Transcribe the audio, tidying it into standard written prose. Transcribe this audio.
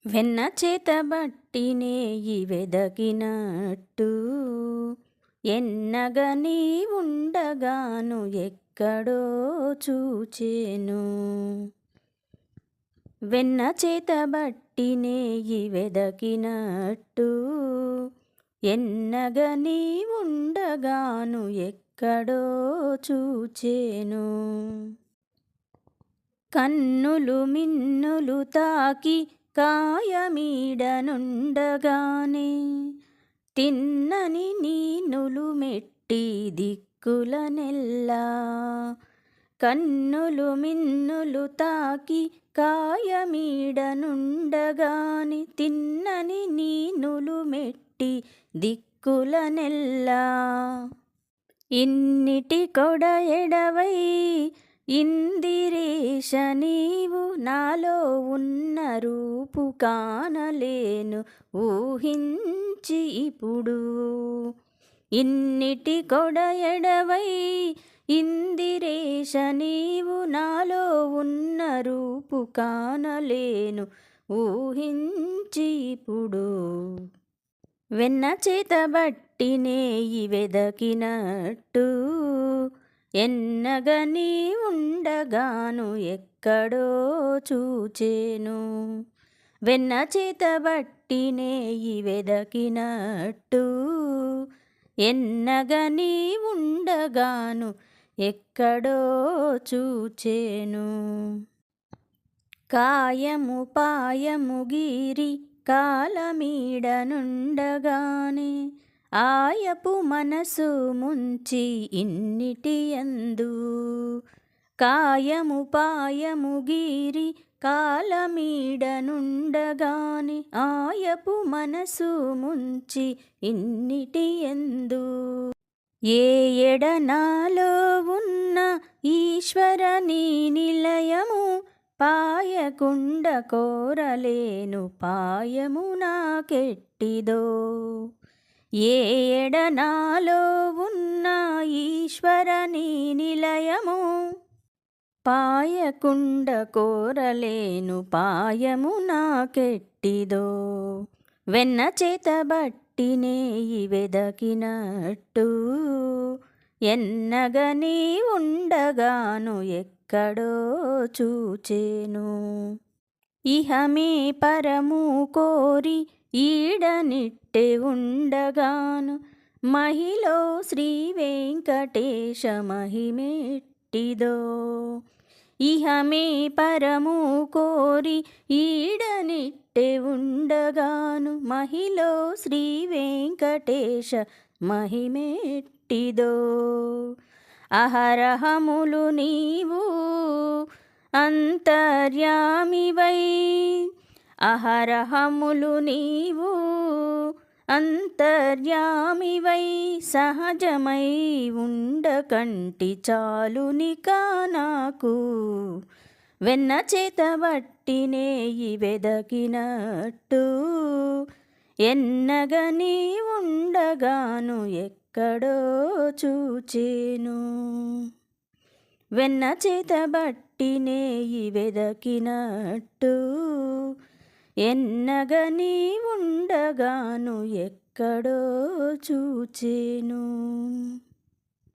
వెన్న చేతబట్టి నేయి వెదకినట్టు ఎన్నగ నీ ఉండగాను ఎక్కడో చూచెను. వెన్న చేతబట్టి నేయి వెదకినట్టు ఎన్నగ నీ ఉండగాను ఎక్కడో చూచెను. కన్నులు మిన్నులు తాకి కాయమీడనుండగానే తిన్నని నీనులు మెట్టి దిక్కులనెల్లా. కన్నులు మిన్నులు తాకి కాయమీడనుండగానే తిన్నని నీనులు మెట్టి దిక్కులనెల్లా. ఇన్నిటి కొడ ఎడవై ఇందిరేశ నీవు నాలో ఉన్న రూపు కానలేను ఊహించి ఇప్పుడు. ఇన్నిటి కొడ ఎడవై ఇందిరేశ నీవు నాలో ఉన్న రూపు కానలేను ఊహించి ఇప్పుడు. వెన్న చేతబట్టి నేయి వెదకినట్టు ఎన్నగ నీ ఉండగాను ఎక్కడో చూచెను. వెన్న చేతబట్టి నేయి వెదకినట్టు ఎన్నగ నీ ఉండగాను ఎక్కడో చూచెను. కాయము పాయము గీరి కాలమీడనుండగానే ఆయపు మనసు ముంచి ఇన్నిటి యందు. కాయము పాయము గీరి కాలమీడనుండగానే ఆయపు మనసు ముంచి ఇన్నిటి యందు. ఏ ఎడ నాలో ఉన్న ఈశ్వర నీ నిలయము పాయకుండ కోరలేను పాయము నాకెట్టిదో. ఏ ఎడ నాలో ఉన్న ఈశ్వర నీ నిలయము పాయకుండ కోరలేను పాయము నాకెట్టిదో. వెన్న చేతబట్టి నేయి వెదకినట్టు ఎన్నగ నీ ఉండగాను ఎక్కడో చూచెను. ఇహమే పరము కోరి ఈడనిట్టె ఉండగాను మహిలో శ్రీ వెంకటేశ మహిమెట్టిదో. ఇహమే పరము కోరి ఈడనిట్టె ఉండగాను మహిలో శ్రీ వెంకటేశ మహిమెట్టిదో. అహరహములు నీవు అంతర్యామివై అహరహములు నీవు అంతర్యామివై సహజమై ఉండకంటి చాలునిక నాకు. వెన్న చేతబట్టి నేయి వెదకినట్టు ఎన్నగ నీ ఉండగాను ఎక్కడో చూచెను. వెన్న చేతబట్టి నేయి వెదకినట్టు ఎన్నగ నీ ఉండగాను ఎక్కడో చూచెను.